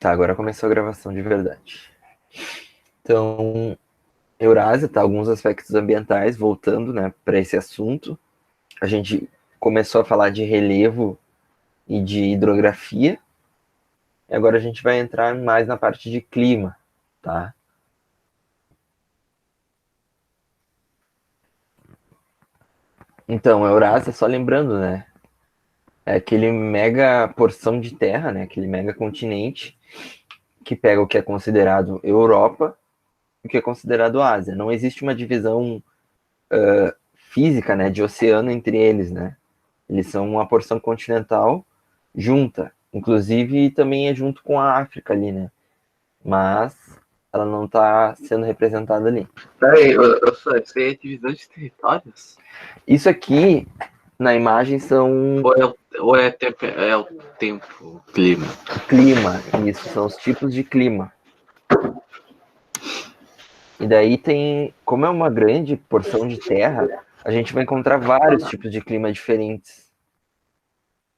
Tá, agora começou a gravação de verdade. Então, Eurásia, tá, alguns aspectos ambientais, voltando, né, para esse assunto. A gente começou a falar de relevo e de hidrografia, e agora a gente vai entrar mais na parte de clima, tá? Então, Eurásia, só lembrando, né, é aquele mega porção de terra, né, aquele mega continente que pega o que é considerado Europa e o que é considerado Ásia. Não existe uma divisão física, né, de oceano entre eles, né? Eles são uma porção continental junta. Inclusive, também é junto com a África ali, né? Mas ela não está sendo representada ali. Peraí, eu só sei a divisão de territórios? Isso aqui, na imagem, são Ou é o tempo, clima? clima. Isso, são os tipos de clima. E daí tem, como é uma grande porção de terra, a gente vai encontrar vários tipos de clima diferentes.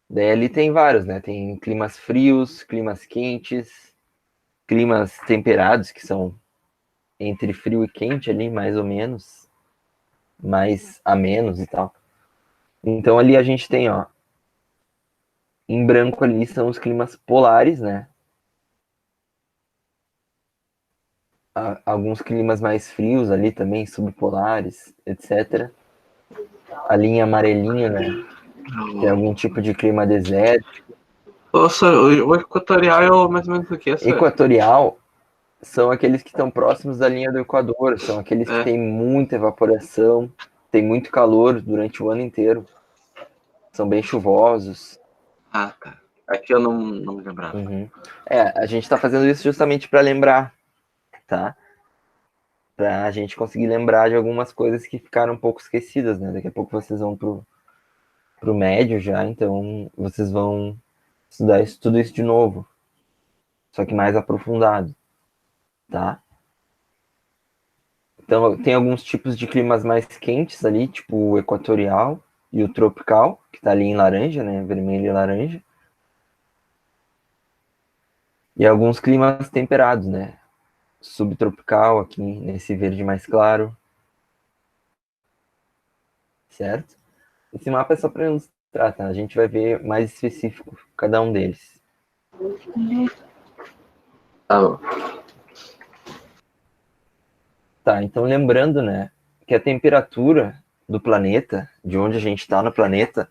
Daí ali tem vários, né? Tem climas frios, climas quentes, climas temperados, que são entre frio e quente ali, mais ou menos, mais a menos e tal. Então ali a gente tem, ó, em branco ali são os climas polares, né? Alguns climas mais frios ali também, subpolares, etc. Ali em amarelinho, né? Tem algum tipo de clima desértico. Nossa, o equatorial é mais ou menos o que, essa? Equatorial são aqueles que estão próximos da linha do Equador, são aqueles que É. têm muita evaporação, tem muito calor durante o ano inteiro, são bem chuvosos. Ah, tá. Aqui eu não me lembrava. Uhum. É, a gente está fazendo isso justamente para lembrar, tá? Para a gente conseguir lembrar de algumas coisas que ficaram um pouco esquecidas, né? Daqui a pouco vocês vão pro médio já, então vocês vão estudar isso, tudo isso de novo, só que mais aprofundado, tá? Então tem alguns tipos de climas mais quentes ali, tipo o equatorial e o tropical, que tá ali em laranja, né? Vermelho e laranja. E alguns climas temperados, né? Subtropical aqui nesse verde mais claro, certo? Esse mapa é só para ilustrar, tá? A gente vai ver mais específico cada um deles. Tá bom. Tá, então lembrando, né, que a temperatura do planeta, de onde a gente está no planeta,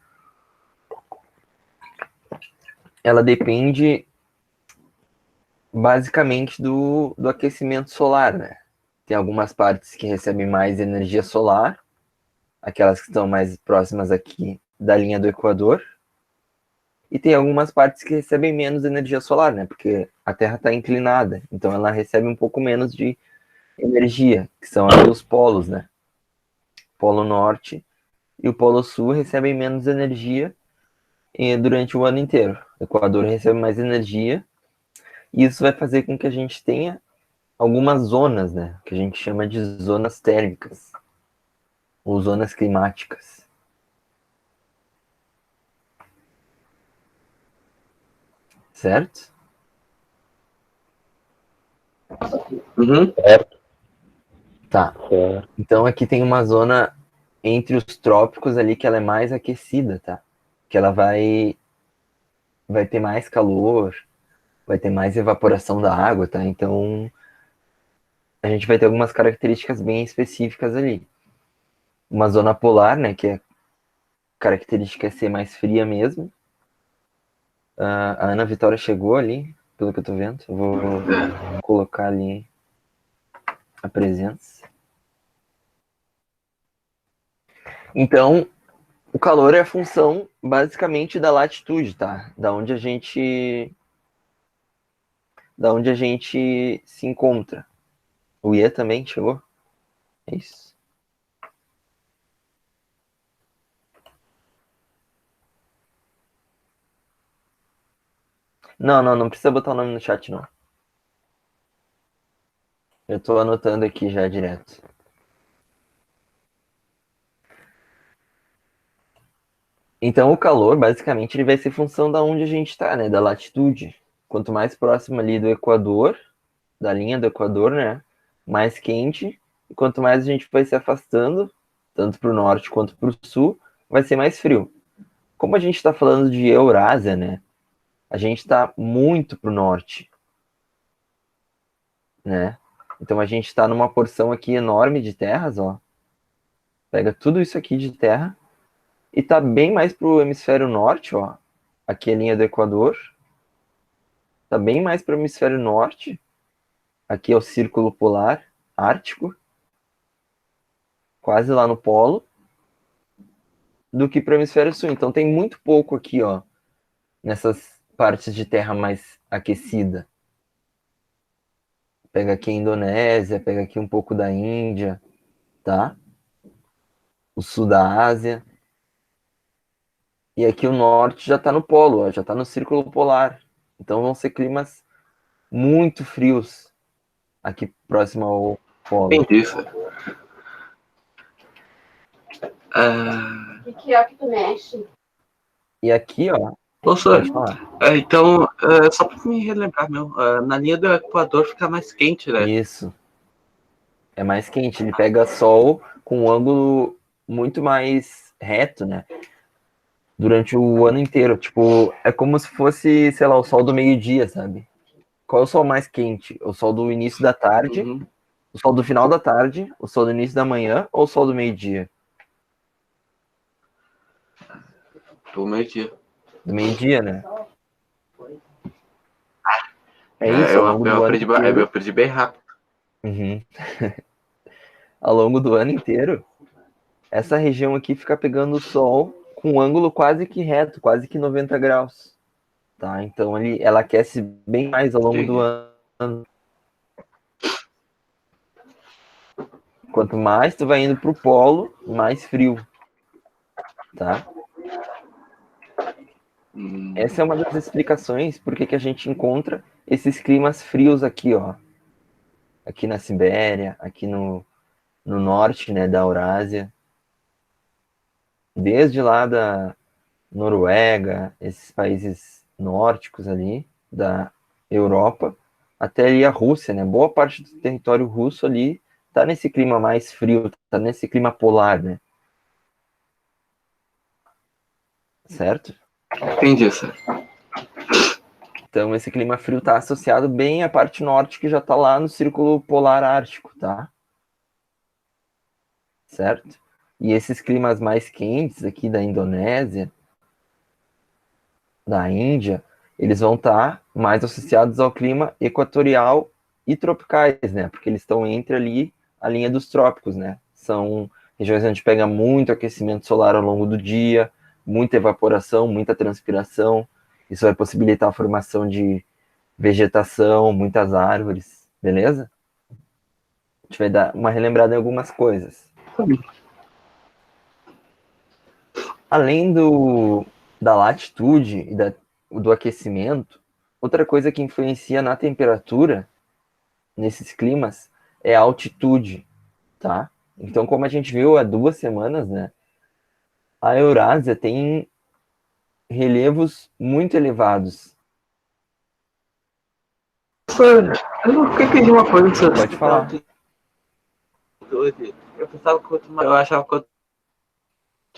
ela depende basicamente do aquecimento solar, né? Tem algumas partes que recebem mais energia solar, aquelas que estão mais próximas aqui da linha do Equador, e tem algumas partes que recebem menos energia solar, né? Porque a Terra está inclinada, então ela recebe um pouco menos de energia, que são ali os polos, né? Polo Norte e o Polo Sul recebem menos energia durante o ano inteiro. O Equador recebe mais energia e isso vai fazer com que a gente tenha algumas zonas, né? Que a gente chama de zonas térmicas ou zonas climáticas. Certo? Uhum. Tá. Então aqui tem uma zona entre os trópicos ali que ela é mais aquecida, tá? Que ela vai ter mais calor, vai ter mais evaporação da água, tá? Então a gente vai ter algumas características bem específicas ali. Uma zona polar, né, que é característica é ser mais fria mesmo. A Ana Vitória chegou ali, pelo que eu tô vendo. Eu vou colocar ali a presença. Então, o calor é a função basicamente da latitude, tá? Da onde a gente se encontra. O Iê também chegou? É isso. Não, não, não precisa botar o nome no chat, não. Eu tô anotando aqui já direto. Então, o calor, basicamente, ele vai ser função da onde a gente tá, né? Da latitude, quanto mais próximo ali do Equador, da linha do Equador, né, mais quente, e quanto mais a gente vai se afastando, tanto para o norte quanto para o sul, vai ser mais frio. Como a gente está falando de Eurásia, né, a gente está muito para o norte, né, então a gente está numa porção aqui enorme de terras, ó, pega tudo isso aqui de terra, e tá bem mais para o hemisfério norte, ó, aqui é a linha do Equador, tá bem mais para o hemisfério norte, aqui é o Círculo Polar Ártico, quase lá no polo, do que para o hemisfério sul. Então tem muito pouco aqui, ó, nessas partes de terra mais aquecida. Pega aqui a Indonésia, pega aqui um pouco da Índia, tá? O sul da Ásia. E aqui o norte já está no polo, ó, já está no círculo polar. Então vão ser climas muito frios aqui próximo ao polo. Entendi, Sir. Ah, O que é que tu mexe? E aqui, ó, ô, Sir, pode falar. então, só para me relembrar, na linha do Equador fica mais quente, né? Isso. É mais quente. Ele pega sol com um ângulo muito mais reto, né? Durante o ano inteiro. Tipo, é como se fosse, sei lá, o sol do meio-dia, sabe? Qual é o sol mais quente? O sol do início da tarde, Uhum. o sol do final da tarde, o sol do início da manhã ou o sol do meio-dia? Do meio-dia. Do meio-dia, né? É É, isso, ao longo eu do ano aprendi, eu inteiro. aprendi bem rápido. Uhum. Ao longo do ano inteiro, essa região aqui fica pegando o sol com um ângulo quase que reto, quase que 90 graus. Tá? Então ela aquece bem mais ao longo do Entendi. ano. Quanto mais tu vai indo pro polo, mais frio, tá? Essa é uma das explicações por que a gente encontra esses climas frios aqui, ó. Aqui na Sibéria, aqui no norte, né, da Eurásia. Desde lá da Noruega, esses países nórdicos ali, da Europa, até ali a Rússia, né? Boa parte do território russo ali tá nesse clima mais frio, tá nesse clima polar, né? Certo? Entendi, Sir. Então esse clima frio tá associado bem à parte norte que já tá lá no círculo polar ártico, tá? Certo? E esses climas mais quentes aqui da Indonésia, da Índia, eles vão estar mais associados ao clima equatorial e tropicais, né? Porque eles estão entre ali a linha dos trópicos, né? São regiões onde pega muito aquecimento solar ao longo do dia, muita evaporação, muita transpiração. Isso vai possibilitar a formação de vegetação, muitas árvores, beleza? A gente vai dar uma relembrada em algumas coisas. Além da latitude e do aquecimento, outra coisa que influencia na temperatura nesses climas é a altitude, tá? Então, como a gente viu há 2 semanas, né? A Eurásia tem relevos muito elevados. Sir, eu não entendi uma coisa, Sir. Pode falar. Eu pensava que eu achava que quanto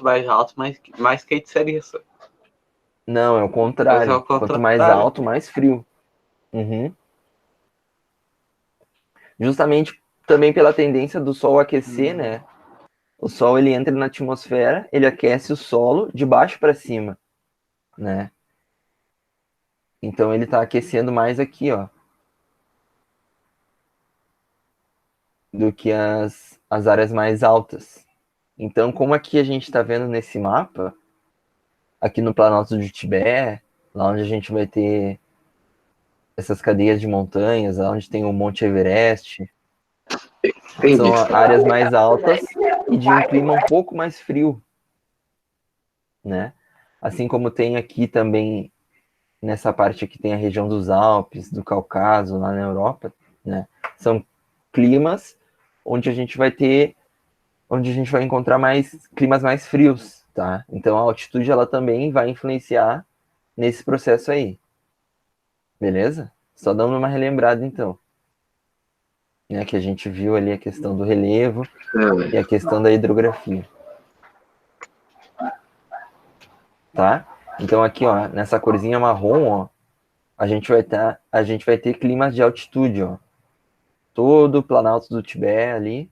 mais alto, mais quente seria, Sir. Não, é o Eu achava contrário. que o Quanto mais contrário. alto, mais frio. Uhum. Justamente também pela tendência do Sol aquecer, né? O Sol ele entra na atmosfera, ele aquece o solo de baixo para cima, né? Então ele está aquecendo mais aqui, ó, do que as áreas mais altas. Então, como aqui a gente está vendo nesse mapa, aqui no Planalto de Tibete, lá onde a gente vai ter essas cadeias de montanhas, lá onde tem o Monte Everest, Entendi. são áreas mais altas e de um clima um pouco mais frio, né? Assim como tem aqui também nessa parte aqui tem a região dos Alpes, do Cáucaso, lá na Europa, né? São climas onde a gente vai ter, onde a gente vai encontrar mais climas mais frios, tá? Então a altitude ela também vai influenciar nesse processo aí. Beleza? Só dando uma relembrada, então. Né, que a gente viu ali a questão do relevo e a questão da hidrografia. Tá? Então aqui, ó, nessa corzinha marrom, ó, a gente vai ter climas de altitude, ó. Todo o Planalto do Tibete ali,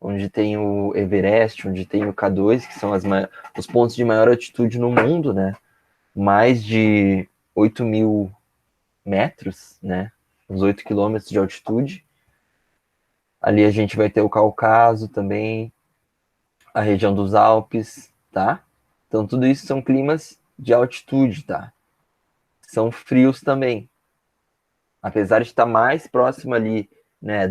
onde tem o Everest, onde tem o K2, que são os pontos de maior altitude no mundo, né? Mais de 8.000 metros, né? Uns 8 quilômetros de altitude. Ali a gente vai ter o Cáucaso também, a região dos Alpes, tá? Então tudo isso são climas de altitude, tá? São frios também. Apesar de estar mais próximo ali, né,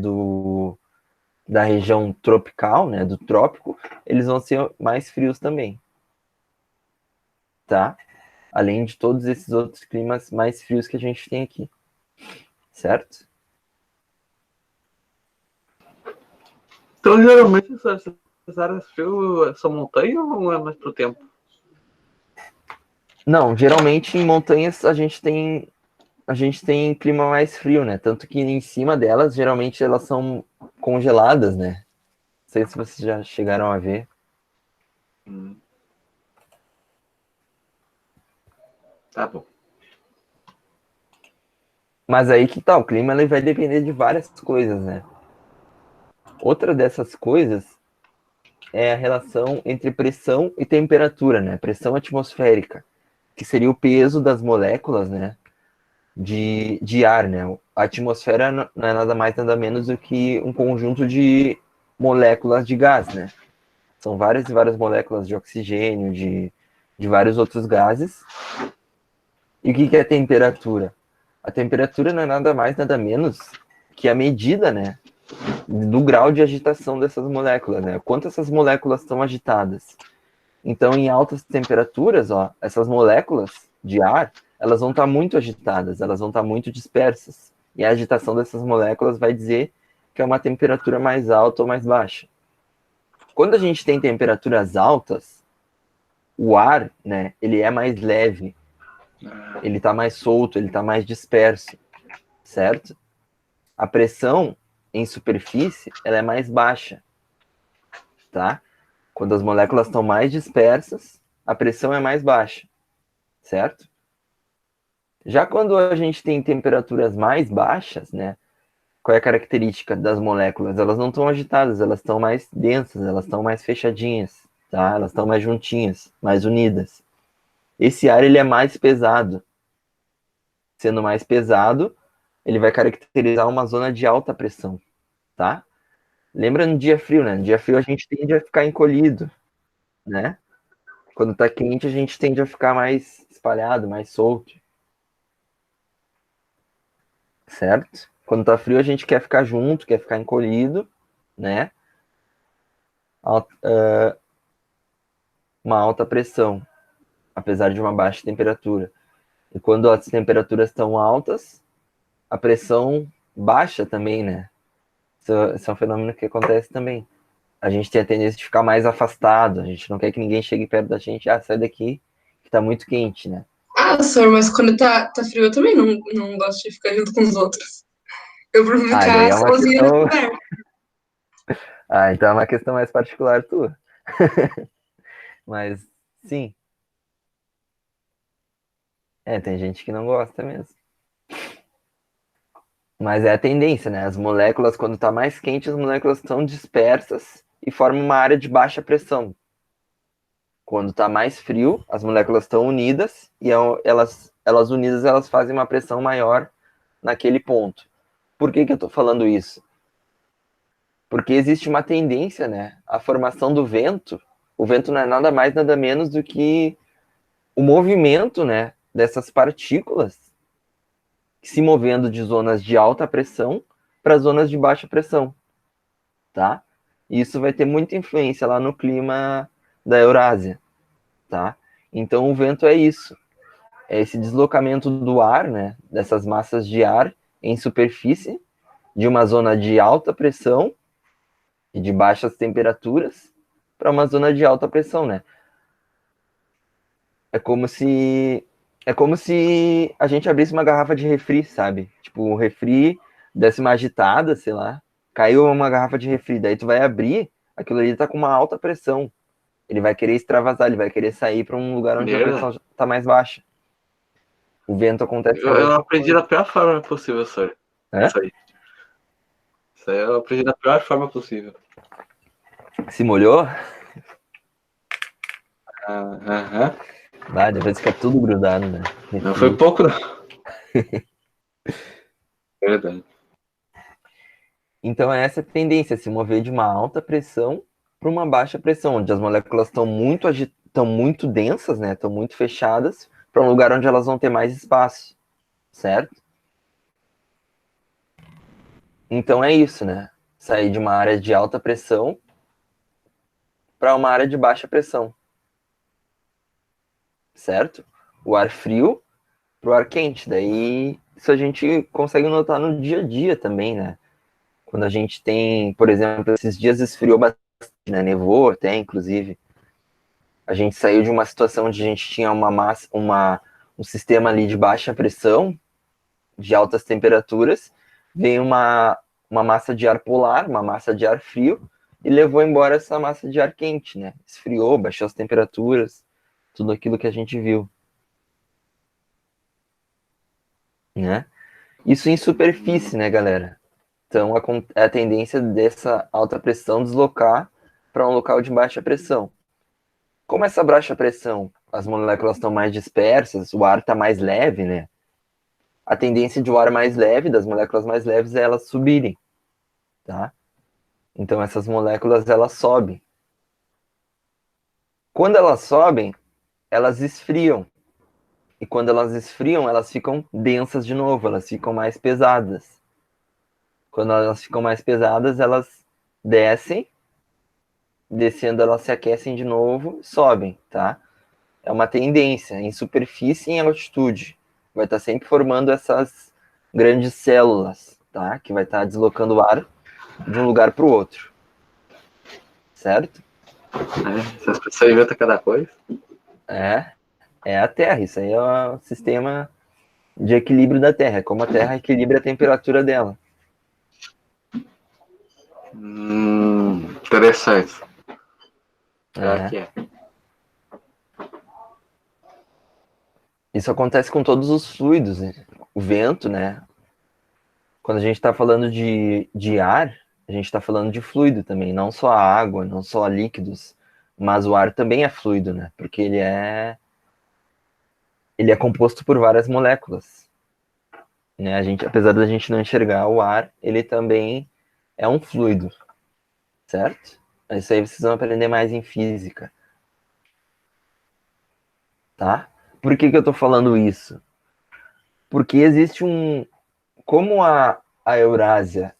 da região tropical, né, do trópico, eles vão ser mais frios também, tá? Além de todos esses outros climas mais frios que a gente tem aqui, certo? Então, geralmente, essas áreas frias são montanha ou é mais pro tempo? Não, geralmente em montanhas a gente tem clima mais frio, né? Tanto que em cima delas, geralmente elas são congeladas, né? Não sei se vocês já chegaram a ver. Tá bom. Mas aí que tá, o clima ele vai depender de várias coisas, né? Outra dessas coisas é a relação entre pressão e temperatura, né? Pressão atmosférica, que seria o peso das moléculas, né? De ar, né? A atmosfera não é nada mais, nada menos do que um conjunto de moléculas de gás, né? São várias e várias moléculas de oxigênio, de vários outros gases. E o que é a temperatura? A temperatura não é nada mais, nada menos que a medida, né? Do grau de agitação dessas moléculas, né? Quanto essas moléculas estão agitadas. Então, em altas temperaturas, ó, essas moléculas de ar, elas vão estar muito agitadas, elas vão estar muito dispersas. E a agitação dessas moléculas vai dizer que é uma temperatura mais alta ou mais baixa. Quando a gente tem temperaturas altas, o ar, né, ele é mais leve, ele está mais solto, ele está mais disperso, certo? A pressão em superfície, ela é mais baixa, tá? Quando as moléculas estão mais dispersas, a pressão é mais baixa, certo? Já quando a gente tem temperaturas mais baixas, né? Qual é a característica das moléculas? Elas não estão agitadas, elas estão mais densas, elas estão mais fechadinhas, tá? Elas estão mais juntinhas, mais unidas. Esse ar ele é mais pesado. Sendo mais pesado, ele vai caracterizar uma zona de alta pressão, tá? Lembra no dia frio, né? No dia frio a gente tende a ficar encolhido, né? Quando tá quente a gente tende a ficar mais espalhado, mais solto, certo? Quando tá frio a gente quer ficar junto, quer ficar encolhido, né? Uma alta pressão, apesar de uma baixa temperatura. E quando as temperaturas estão altas, a pressão baixa também, né? Isso é um fenômeno que acontece também. A gente tem a tendência de ficar mais afastado, a gente não quer que ninguém chegue perto da gente, sai daqui, que tá muito quente, né? Ah, senhor, mas quando tá frio eu também não gosto de ficar junto com os outros. Eu prefiro Daí ficar é uma sozinha no questão. lugar. Então é uma questão mais particular tua. Mas, sim. Tem gente que não gosta mesmo. Mas é a tendência, né? As moléculas, quando tá mais quente, as moléculas estão dispersas e formam uma área de baixa pressão. Quando tá mais frio, as moléculas estão unidas e elas unidas elas fazem uma pressão maior naquele ponto. Por que eu estou falando isso? Porque existe uma tendência, né? A formação do vento. O vento não é nada mais, nada menos do que o movimento, né? Dessas partículas se movendo de zonas de alta pressão para zonas de baixa pressão, tá? E isso vai ter muita influência lá no clima da Eurásia, tá? Então o vento é isso, é esse deslocamento do ar, né? Dessas massas de ar em superfície de uma zona de alta pressão e de baixas temperaturas para uma zona de alta pressão, né? É como se É como se a gente abrisse uma garrafa de refri, sabe? Tipo, o refri desse uma agitada, sei lá. Caiu uma garrafa de refri, daí tu vai abrir, aquilo ali tá com uma alta pressão. Ele vai querer extravasar, ele vai querer sair para um lugar onde a Merda. pressão tá mais baixa. O vento acontece a Eu mesma aprendi coisa. da pior forma possível, senhor. É? Isso aí. Isso aí eu aprendi da pior forma possível. Se molhou, Aham. vai, depois fica tudo grudado, né? Não foi Refri. pouco, não. Verdade. Então é essa tendência, se mover de uma alta pressão para uma baixa pressão, onde as moléculas estão estão muito densas, né? Estão muito fechadas, para um lugar onde elas vão ter mais espaço, certo? Então é isso, né? Sair de uma área de alta pressão para uma área de baixa pressão, certo? O ar frio para o ar quente. Daí isso a gente consegue notar no dia a dia também, né? Quando a gente tem, por exemplo, esses dias esfriou bastante, né? Nevou até, inclusive. A gente saiu de uma situação onde a gente tinha um sistema ali de baixa pressão, de altas temperaturas, veio uma massa de ar polar, uma massa de ar frio, e levou embora essa massa de ar quente, né? Esfriou, baixou as temperaturas, tudo aquilo que a gente viu, né? Isso em superfície, né, galera? Então, a tendência dessa alta pressão deslocar para um local de baixa pressão. Como essa baixa pressão, as moléculas estão mais dispersas, o ar está mais leve, né? A tendência de o ar mais leve, das moléculas mais leves, é elas subirem, tá? Então, essas moléculas, elas sobem. Quando elas sobem, elas esfriam. E quando elas esfriam, elas ficam densas de novo, elas ficam mais pesadas. Quando elas ficam mais pesadas, elas descem, descendo elas se aquecem de novo, sobem, tá? É uma tendência em superfície e em altitude. Vai estar sempre formando essas grandes células, tá? Que vai estar deslocando o ar de um lugar para o outro, certo? Essas pessoas inventam cada coisa. É a Terra. Isso aí é o sistema de equilíbrio da Terra. É como a Terra equilibra a temperatura dela. Interessante. Será É. que é? Isso acontece com todos os fluidos, né? O vento, né? Quando a gente está falando de ar, a gente está falando de fluido também, não só a água, não só líquidos, mas o ar também é fluido, né? Porque ele é composto por várias moléculas, né? Apesar da gente não enxergar o ar, ele também é um fluido, certo? Isso aí vocês vão aprender mais em física, tá? Por que eu tô falando isso? Porque existe como a Eurásia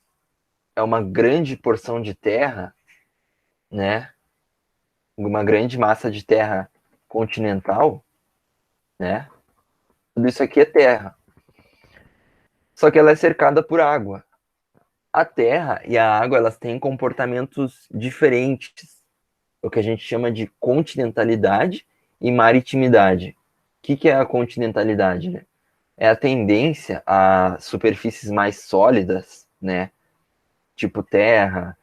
é uma grande porção de terra, né? Uma grande massa de terra continental, né? Tudo isso aqui é terra. Só que ela é cercada por água. A terra e a água, elas têm comportamentos diferentes, o que a gente chama de continentalidade e maritimidade. O que é a continentalidade, né? É a tendência a superfícies mais sólidas, né? Tipo terra,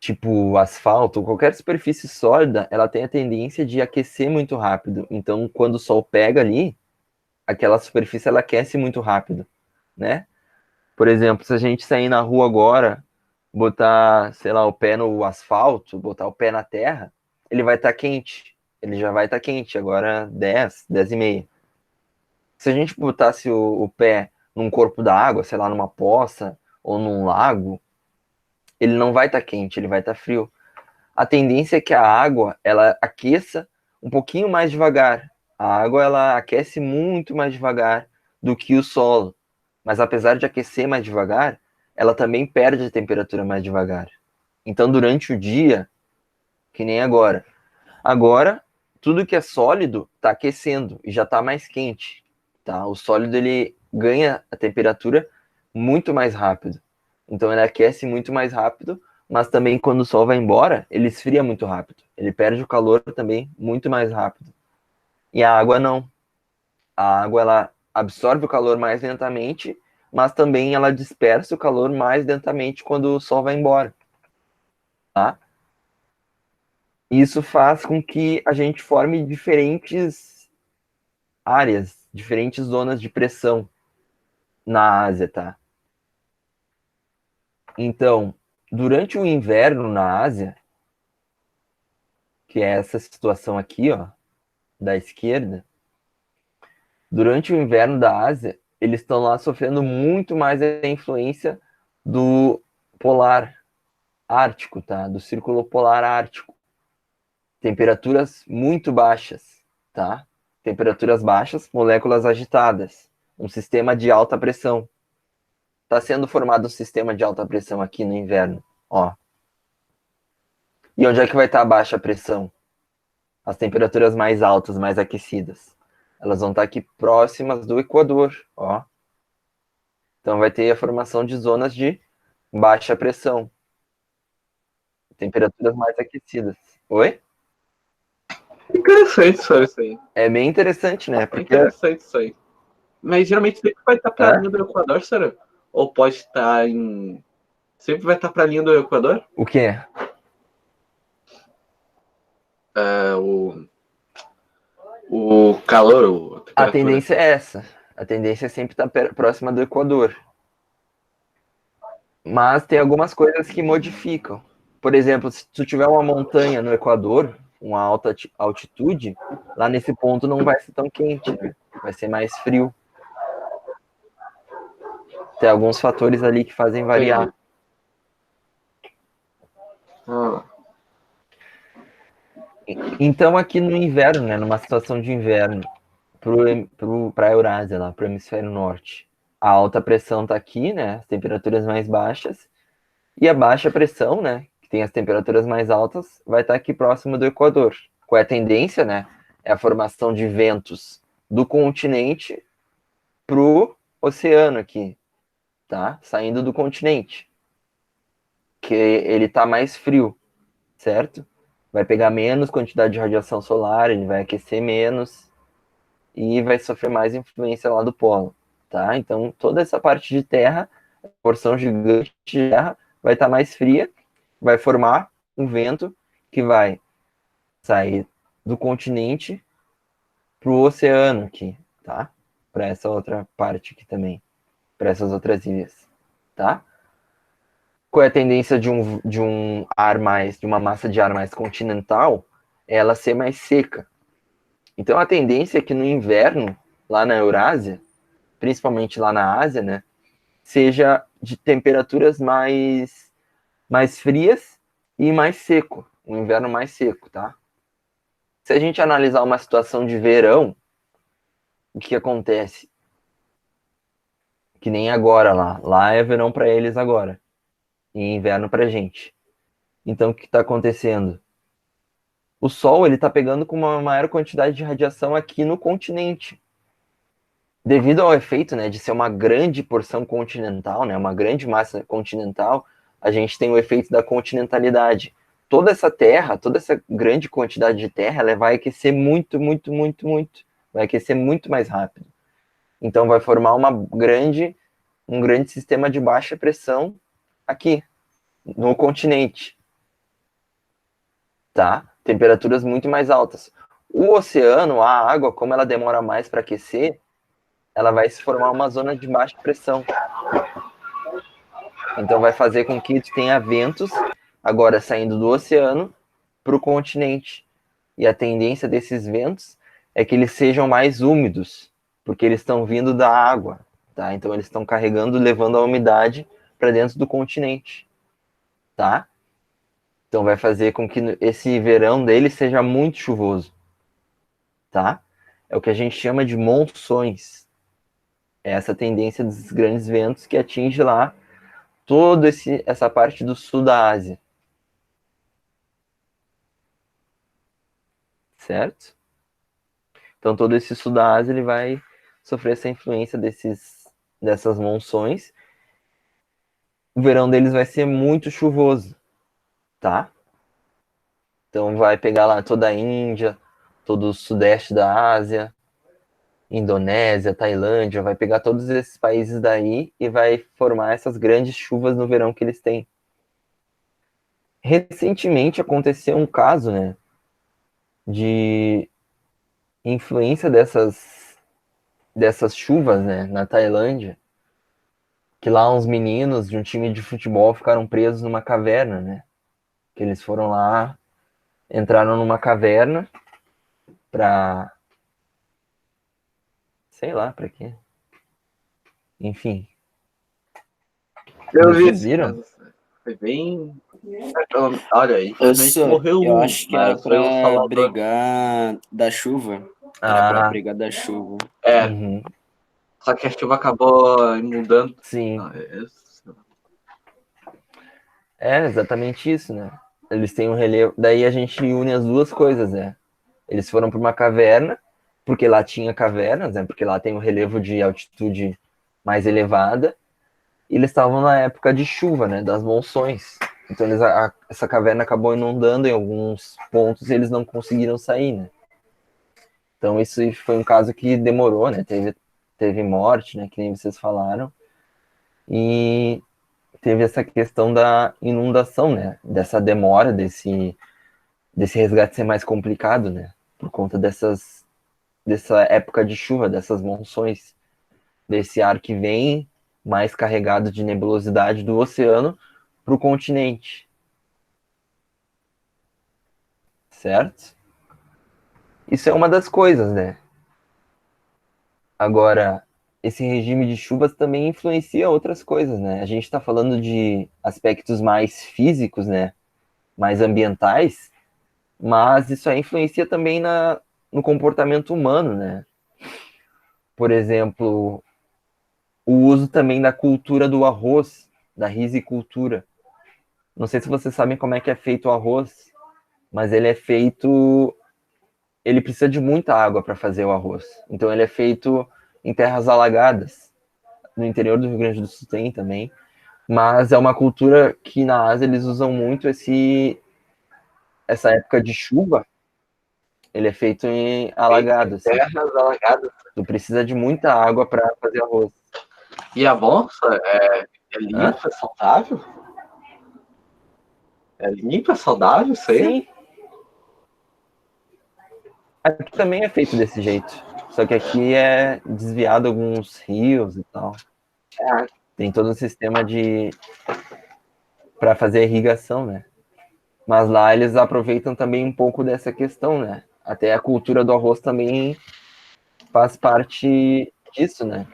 tipo asfalto, qualquer superfície sólida, ela tem a tendência de aquecer muito rápido. Então, quando o sol pega ali, aquela superfície ela aquece muito rápido, né? Por exemplo, se a gente sair na rua agora, botar, sei lá, o pé no asfalto, botar o pé na terra, ele vai estar quente. Ele já vai estar quente, agora 10 e meia. Se a gente botasse o pé num corpo da água, sei lá, numa poça ou num lago, ele não vai estar quente, ele vai estar frio. A tendência é que a água, ela aqueça um pouquinho mais devagar. A água, ela aquece muito mais devagar do que o solo. Mas apesar de aquecer mais devagar, ela também perde a temperatura mais devagar. Então, durante o dia, que nem agora. Agora, tudo que é sólido está aquecendo e já está mais quente, tá? O sólido ele ganha a temperatura muito mais rápido. Então ele aquece muito mais rápido, mas também quando o sol vai embora, ele esfria muito rápido. Ele perde o calor também muito mais rápido, E a água não. A água, ela absorve o calor mais lentamente, mas também ela dispersa o calor mais lentamente quando o sol vai embora, tá? Isso faz com que a gente forme diferentes áreas, diferentes zonas de pressão na Ásia, tá? Então, durante o inverno na Ásia, que é essa situação aqui, ó, da esquerda, durante o inverno da Ásia, eles estão lá sofrendo muito mais a influência do polar ártico, tá? Do círculo polar ártico. Temperaturas muito baixas, tá? Temperaturas baixas, moléculas agitadas, um sistema de alta pressão. Está sendo formado um sistema de alta pressão aqui no inverno, ó. E onde é que vai estar a baixa pressão? As temperaturas mais altas, mais aquecidas. Elas vão estar aqui próximas do Equador, ó. Então vai ter a formação de zonas de baixa pressão. Temperaturas mais aquecidas. Oi? Interessante isso aí. É bem interessante, né? É Porque interessante isso aí. Mas geralmente sempre vai estar para a Hã? linha do Equador, será? Ou pode estar em. Sempre vai estar para a linha do Equador? O quê? O calor, a A temperatura. tendência é essa. A tendência é sempre estar próxima do Equador. Mas tem algumas coisas que modificam. Por exemplo, se tu tiver uma montanha no Equador, uma alta altitude, lá nesse ponto não vai ser tão quente, né? Vai ser mais frio. Tem alguns fatores ali que fazem variar. Ah, Então, aqui no inverno, né, numa situação de inverno, para a Eurásia, lá, para o hemisfério norte, a alta pressão está aqui, né, as temperaturas mais baixas, e a baixa pressão, né, que tem as temperaturas mais altas, vai estar aqui próximo do Equador. Qual é a tendência, né? É a formação de ventos do continente pro oceano aqui, tá? Saindo do continente, que ele tá mais frio, certo? Vai pegar menos quantidade de radiação solar, ele vai aquecer menos e vai sofrer mais influência lá do polo, tá? Então, toda essa parte de terra, porção gigante de terra, vai estar mais fria, vai formar um vento que vai sair do continente para o oceano aqui, tá? Para essa outra parte aqui também, para essas outras ilhas, tá? Qual é a tendência de um ar mais, de uma massa de ar mais continental? É ela ser mais seca. Então a tendência é que no inverno, lá na Eurásia, principalmente lá na Ásia, né, seja de temperaturas mais frias e mais seco, um inverno mais seco, tá? Se a gente analisar uma situação de verão, o que acontece? Que nem agora lá. Lá é verão para eles agora. E inverno pra gente. Então o que está acontecendo? O Sol ele está pegando com uma maior quantidade de radiação aqui no continente. Devido ao efeito, né, de ser uma grande porção continental, né, uma grande massa continental, a gente tem o efeito da continentalidade. Toda essa terra, toda essa grande quantidade de terra, ela vai aquecer muito, muito, muito, muito. Vai aquecer muito mais rápido. Então vai formar um grande sistema de baixa pressão aqui no continente, tá? Temperaturas muito mais altas. O oceano, a água, como ela demora mais para aquecer, ela vai se formar uma zona de baixa pressão. Então vai fazer com que tu tenha ventos agora saindo do oceano para o continente. E a tendência desses ventos é que eles sejam mais úmidos, porque eles estão vindo da água, tá? Então eles estão carregando, levando a umidade para dentro do continente, tá? Então vai fazer com que esse verão dele seja muito chuvoso, tá? É o que a gente chama de monções. É essa tendência dos grandes ventos que atinge lá toda essa parte do sul da Ásia, certo? Então todo esse sul da Ásia ele vai sofrer essa influência dessas monções. O verão deles vai ser muito chuvoso, tá? Então vai pegar lá toda a Índia, todo o sudeste da Ásia, Indonésia, Tailândia, vai pegar todos esses países daí e vai formar essas grandes chuvas no verão que eles têm. Recentemente aconteceu um caso, né, de influência dessas chuvas, né, na Tailândia, que lá uns meninos de um time de futebol ficaram presos numa caverna, né, que eles foram lá, entraram numa caverna pra, sei lá, pra quê? Enfim. Eu vi Vocês esse viram? caso. Foi bem. Olha, Eu infelizmente sou, morreu eu um, acho que era mas foi o pra Salvador. brigar da chuva. Era pra Ah, brigar da chuva. É, uhum, só que a chuva acabou mudando. sim. Ah, É exatamente isso, né? Eles têm um relevo. Daí a gente une as duas coisas, né? Eles foram para uma caverna, porque lá tinha cavernas, né? Porque lá tem um relevo de altitude mais elevada. E eles estavam na época de chuva, né? Das monções. Então essa caverna acabou inundando em alguns pontos e eles não conseguiram sair, né? Então isso foi um caso que demorou, né? Teve morte, né? Que nem vocês falaram. E teve essa questão da inundação, né? Dessa demora, desse resgate ser mais complicado, né? Por conta dessa época de chuva, dessas monções, desse ar que vem mais carregado de nebulosidade do oceano para o continente. Certo? Isso é uma das coisas, né? Agora, esse regime de chuvas também influencia outras coisas, né? A gente está falando de aspectos mais físicos, né? Mais ambientais, mas isso aí influencia também no comportamento humano, né? Por exemplo, o uso também da cultura do arroz, da risicultura. Não sei se vocês sabem como é que é feito o arroz, mas ele é feito, ele precisa de muita água para fazer o arroz. Então ele é feito em terras alagadas. No interior do Rio Grande do Sul tem também, mas é uma cultura que na Ásia eles usam muito essa época de chuva. Ele é feito em alagado, assim. terras alagadas. Tu precisa de muita água para fazer arroz. E a bolsa é Hã? limpa, é saudável? É limpa, é saudável isso aí? Sim. Aqui também é feito desse jeito. Só que aqui é desviado alguns rios e tal. É, Tem todo um sistema para fazer irrigação, né? Mas lá eles aproveitam também um pouco dessa questão, né? Até a cultura do arroz também faz parte disso, né?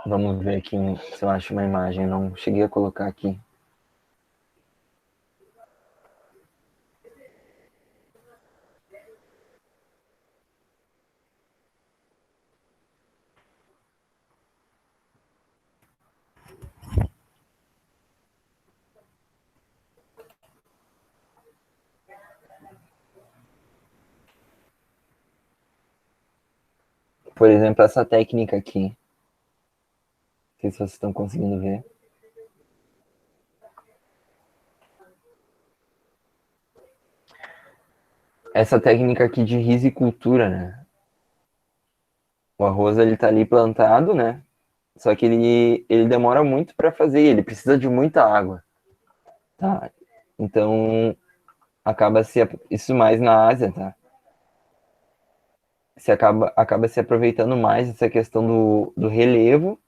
Vamos ver aqui se eu acho uma imagem. Não cheguei a colocar aqui. Por exemplo, essa técnica aqui. Não sei se vocês estão conseguindo ver. Essa técnica aqui de risicultura, né? O arroz ele tá ali plantado, né? Só que ele demora muito para fazer, ele precisa de muita água, tá? Então acaba se isso mais na Ásia, tá? Se acaba se aproveitando mais essa questão do relevo.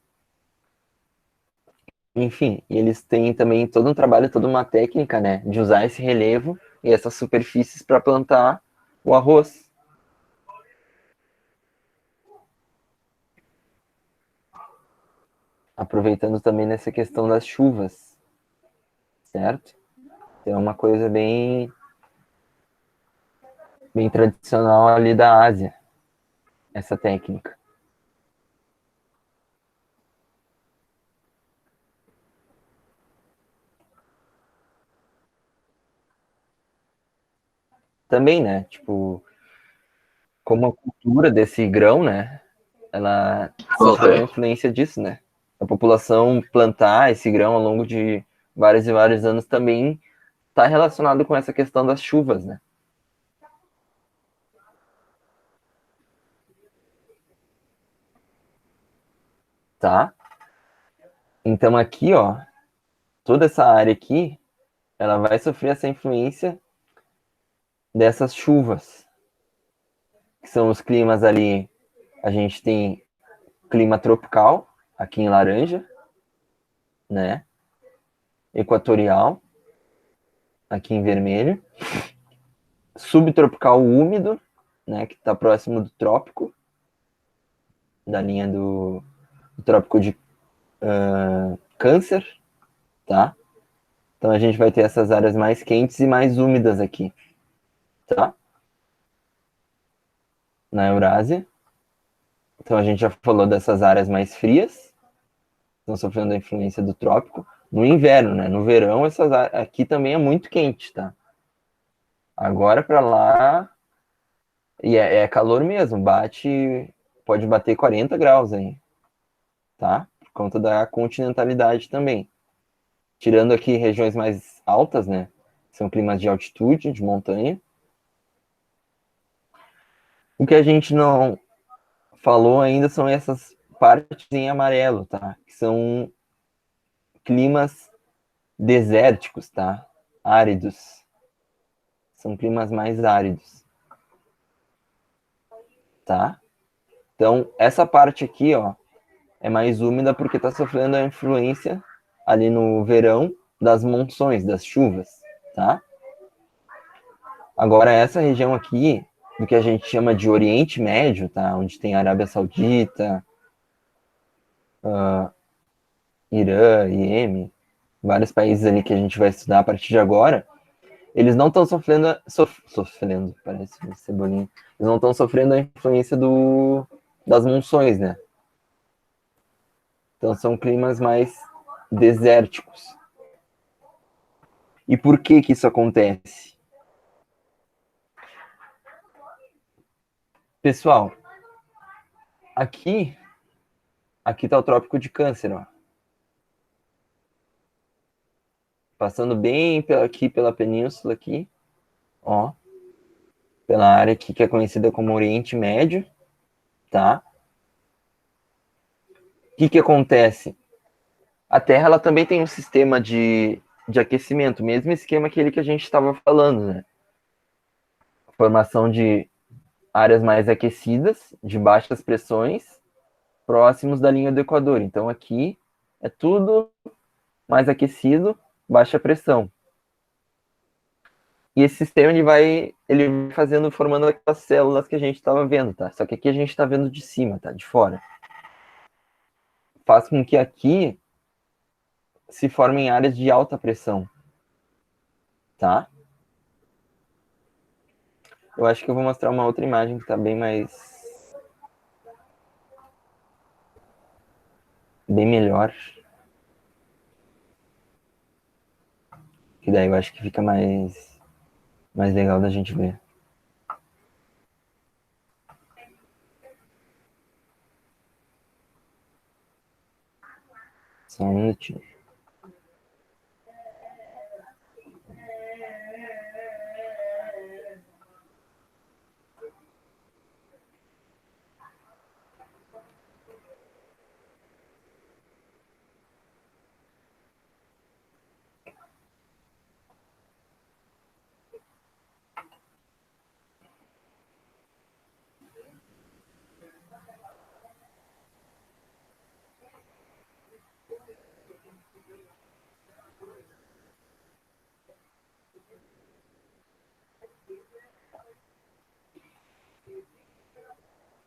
Enfim, e eles têm também todo um trabalho, toda uma técnica, né, de usar esse relevo e essas superfícies para plantar o arroz. Aproveitando também nessa questão das chuvas, certo? É uma coisa bem tradicional ali da Ásia, essa técnica. Também, né, tipo, como a cultura desse grão, né, ela sofreu a influência disso, né? A população plantar esse grão ao longo de vários e vários anos também está relacionado com essa questão das chuvas, né? Tá? Então aqui, ó, toda essa área aqui, ela vai sofrer essa influência dessas chuvas, que são os climas ali. A gente tem clima tropical, aqui em laranja, né? Equatorial, aqui em vermelho. Subtropical úmido, né? Que está próximo do trópico, da linha do trópico de Câncer, tá? Então a gente vai ter essas áreas mais quentes e mais úmidas aqui, tá? Na Eurásia. Então a gente já falou dessas áreas mais frias, estão sofrendo a influência do trópico. No inverno, né? No verão, essas áreas aqui também é muito quente, tá? Agora para lá, e é calor mesmo, pode bater 40 graus aí, tá? Por conta da continentalidade também. Tirando aqui regiões mais altas, né? São climas de altitude, de montanha. O que a gente não falou ainda são essas partes em amarelo, tá? Que são climas desérticos, tá? Áridos. São climas mais áridos. Tá? Então, essa parte aqui, ó, é mais úmida porque tá sofrendo a influência ali no verão das monções, das chuvas, tá? Agora, essa região aqui, do que a gente chama de Oriente Médio, tá? Onde tem Arábia Saudita, Irã, Iêmen, vários países ali que a gente vai estudar a partir de agora, eles não estão sofrendo, parece uma cebolinha, eles não estão sofrendo a influência das monções, né? Então são climas mais desérticos. E por que que isso acontece? Pessoal, aqui tá o Trópico de Câncer, ó. Passando bem aqui pela península aqui, ó. Pela área aqui que é conhecida como Oriente Médio, tá? O que que acontece? A Terra, ela também tem um sistema de aquecimento, mesmo esquema aquele que a gente estava falando, né? Formação de áreas mais aquecidas, de baixas pressões, próximos da linha do Equador. Então aqui é tudo mais aquecido, baixa pressão. E esse sistema ele vai formando aquelas células que a gente estava vendo, tá? Só que aqui a gente está vendo de cima, tá? De fora. Faz com que aqui se formem áreas de alta pressão, tá? Eu acho que eu vou mostrar uma outra imagem que está bem melhor. Que daí eu acho que fica mais legal da gente ver. Só um minutinho.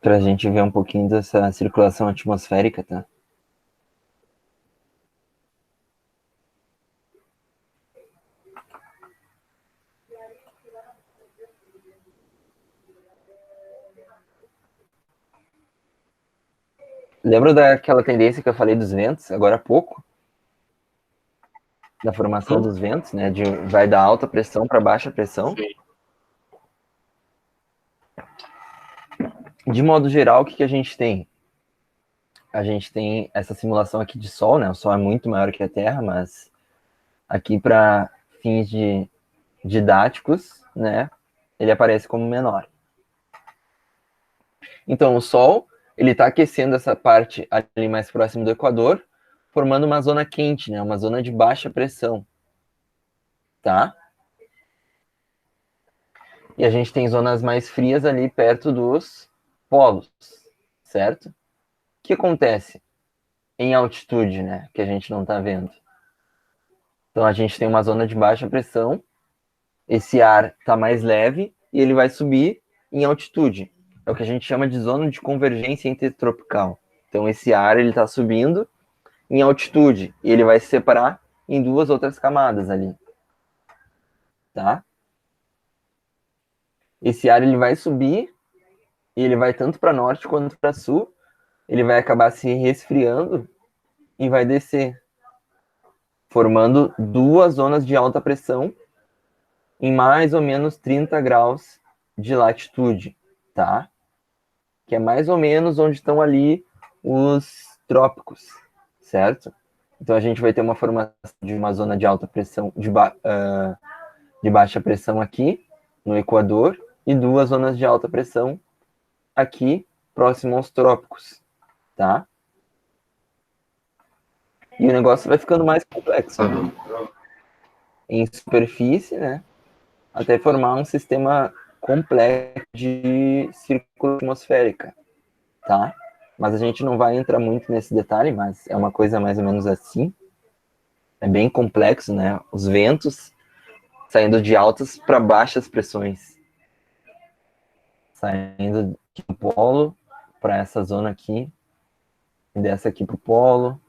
Para a gente ver um pouquinho dessa circulação atmosférica, tá? Lembra daquela tendência que eu falei dos ventos, agora há pouco? Da formação dos ventos, né? Vai da alta pressão para baixa pressão. Sim. De modo geral, o que a gente tem? A gente tem essa simulação aqui de Sol, né? O Sol é muito maior que a Terra, mas Aqui para fins didáticos, né, ele aparece como menor. Então, o Sol, ele está aquecendo essa parte ali mais próximo do Equador, formando uma zona quente, né, uma zona de baixa pressão, tá? E a gente tem zonas mais frias ali perto dos polos, certo? O que acontece em altitude, né, que a gente não está vendo? Então, a gente tem uma zona de baixa pressão, esse ar está mais leve e ele vai subir em altitude. É o que a gente chama de zona de convergência intertropical. Então, esse ar ele está subindo em altitude e ele vai se separar em duas outras camadas ali, tá? Esse ar ele vai subir e ele vai tanto para norte quanto para sul. Ele vai acabar se resfriando e vai descer, formando duas zonas de alta pressão em mais ou menos 30 graus de latitude, tá? Que é mais ou menos onde estão ali os trópicos, certo? Então a gente vai ter uma formação de uma zona de alta pressão, de baixa pressão aqui no Equador e duas zonas de alta pressão aqui próximo aos trópicos, tá? E o negócio vai ficando mais complexo, né? Em superfície, né? Até formar um sistema complexo de circulação atmosférica, tá? Mas a gente não vai entrar muito nesse detalhe, mas é uma coisa mais ou menos assim. É bem complexo, né? Os ventos saindo de altas para baixas pressões. Saindo do polo para essa zona aqui, e dessa aqui para o polo,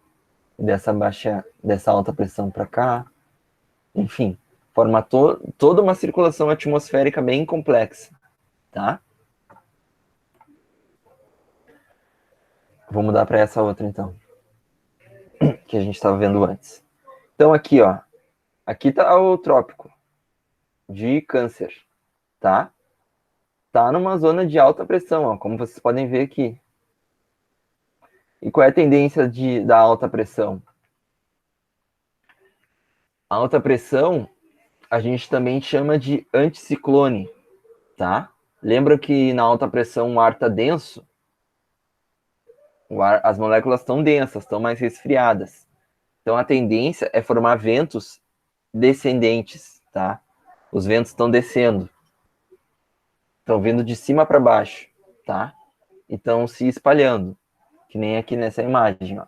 e dessa alta pressão para cá. Enfim, forma toda uma circulação atmosférica bem complexa, tá? Vou mudar para essa outra, então, que a gente estava vendo antes. Então, aqui, ó. Aqui tá o trópico de Câncer, tá? Tá numa zona de alta pressão, ó, como vocês podem ver aqui. E qual é a tendência da alta pressão? A alta pressão, a gente também chama de anticiclone, tá? Lembra que na alta pressão o ar tá denso? As moléculas estão densas, estão mais resfriadas. Então a tendência é formar ventos descendentes, tá? Os ventos estão descendo. Estão vindo de cima para baixo, tá? E estão se espalhando, que nem aqui nessa imagem, ó.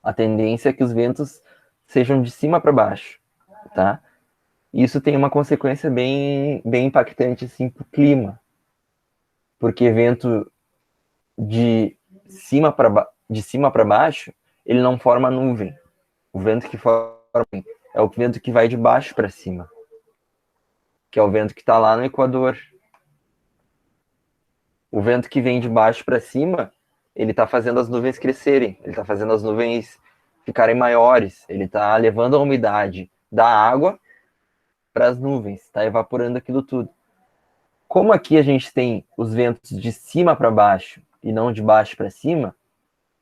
A tendência é que os ventos sejam de cima para baixo, tá? Isso tem uma consequência bem impactante, assim, para o clima. Porque vento de cima para baixo, ele não forma nuvem. O vento que forma é o vento que vai de baixo para cima, que é o vento que está lá no Equador. O vento que vem de baixo para cima, ele está fazendo as nuvens crescerem, ele está fazendo as nuvens ficarem maiores, ele está levando a umidade da água para as nuvens, está evaporando aquilo tudo. Como aqui a gente tem os ventos de cima para baixo e não de baixo para cima,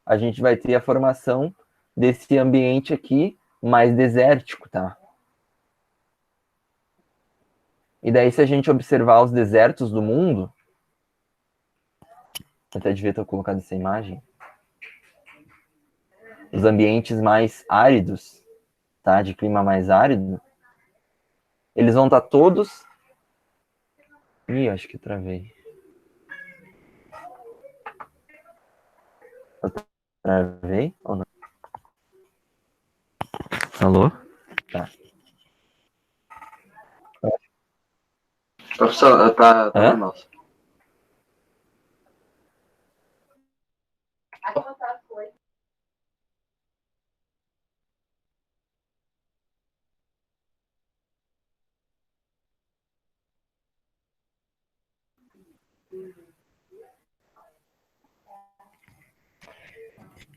a gente vai ter a formação desse ambiente aqui mais desértico, tá? E daí, se a gente observar os desertos do mundo, até devia ter colocado essa imagem, os ambientes mais áridos, tá? De clima mais árido, eles vão estar todos... Ih, acho que travei. Eu travei ou não? Alô? Tá. Professor, tá normal.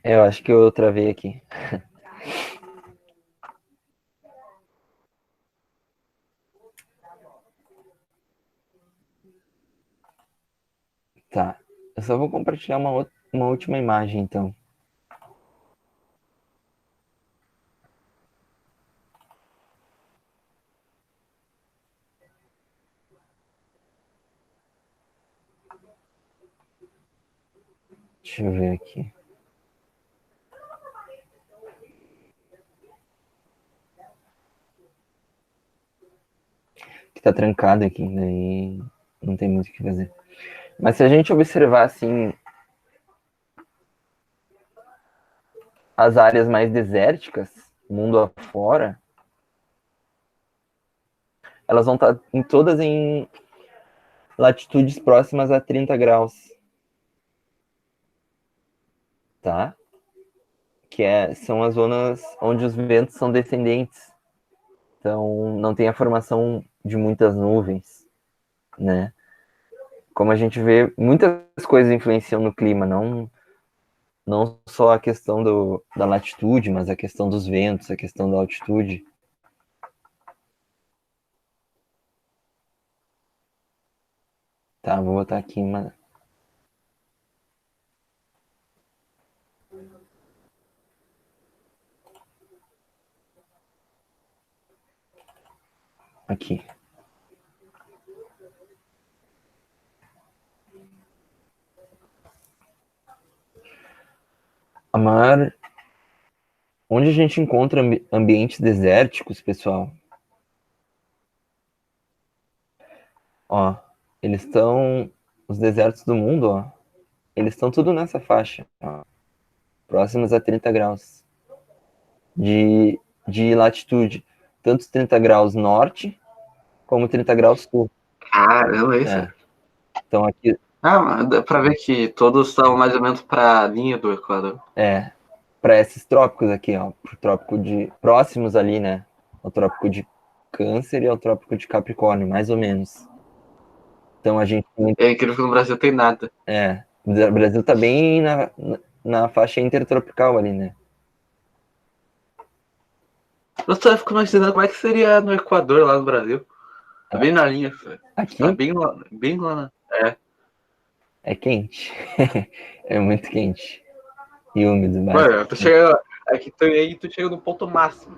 Eu acho que eu travei aqui. Tá. Eu só vou compartilhar uma última imagem, então. Deixa eu ver aqui. Que tá trancado aqui, daí não tem muito o que fazer. Mas se a gente observar assim as áreas mais desérticas, mundo afora, elas vão estar todas em latitudes próximas a 30 graus. Tá? São as zonas onde os ventos são descendentes. Então, não tem a formação de muitas nuvens, né? Como a gente vê, muitas coisas influenciam no clima, não só a questão da latitude, mas a questão dos ventos, a questão da altitude. Tá, vou botar aqui uma... Aqui. A maior... Onde a gente encontra ambientes desérticos, pessoal? Ó, eles estão... Os desertos do mundo, ó, eles estão tudo nessa faixa, ó, próximos a 30 graus de latitude. Tanto 30 graus norte, como 30 graus sul. Caramba, isso. É. Então aqui... Mas dá pra ver que todos estão mais ou menos pra linha do Equador. Para esses trópicos aqui, ó, pro trópico de... Próximos ali, né? O trópico de Câncer e o trópico de Capricórnio, mais ou menos. Então a gente... É incrível que no Brasil tem nada. O Brasil tá bem na faixa intertropical ali, né? Eu só fico imaginando como é que seria no Equador, lá no Brasil. Tá bem na linha. Aqui Tá bem lá na... é quente. É muito quente. E úmido, Mano, tu chega... Aqui aí tu chega no ponto máximo.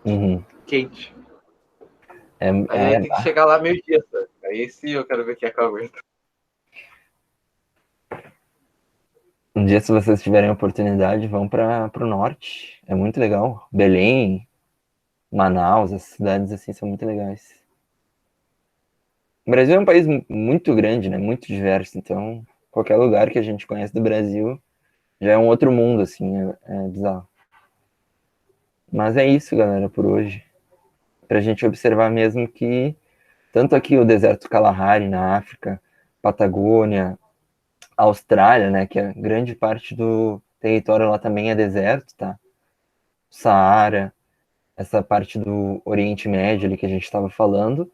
Uhum. Quente. Aí tem que chegar lá meio-dia, sabe? Aí sim eu quero ver quem é que aguenta. Um dia, se vocês tiverem oportunidade, vão para o norte. É muito legal. Belém, Manaus, as cidades assim são muito legais. O Brasil é um país muito grande, né? Muito diverso. Então, qualquer lugar que a gente conhece do Brasil já é um outro mundo, assim. É bizarro. Mas é isso, galera, por hoje. Pra gente observar mesmo que tanto aqui o deserto Kalahari na África, Patagônia, Austrália, né? Que é grande parte do território lá também é deserto, tá? Saara, essa parte do Oriente Médio ali que a gente estava falando,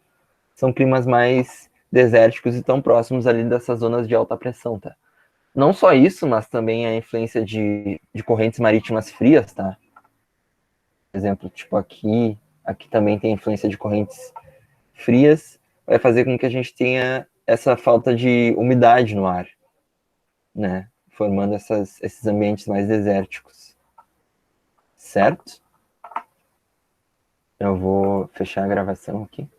são climas mais desérticos e tão próximos ali dessas zonas de alta pressão, tá? Não só isso, mas também a influência de correntes marítimas frias, tá? Por exemplo, tipo aqui também tem influência de correntes frias, vai fazer com que a gente tenha essa falta de umidade no ar, né? Formando esses ambientes mais desérticos. Certo? Eu vou fechar a gravação aqui.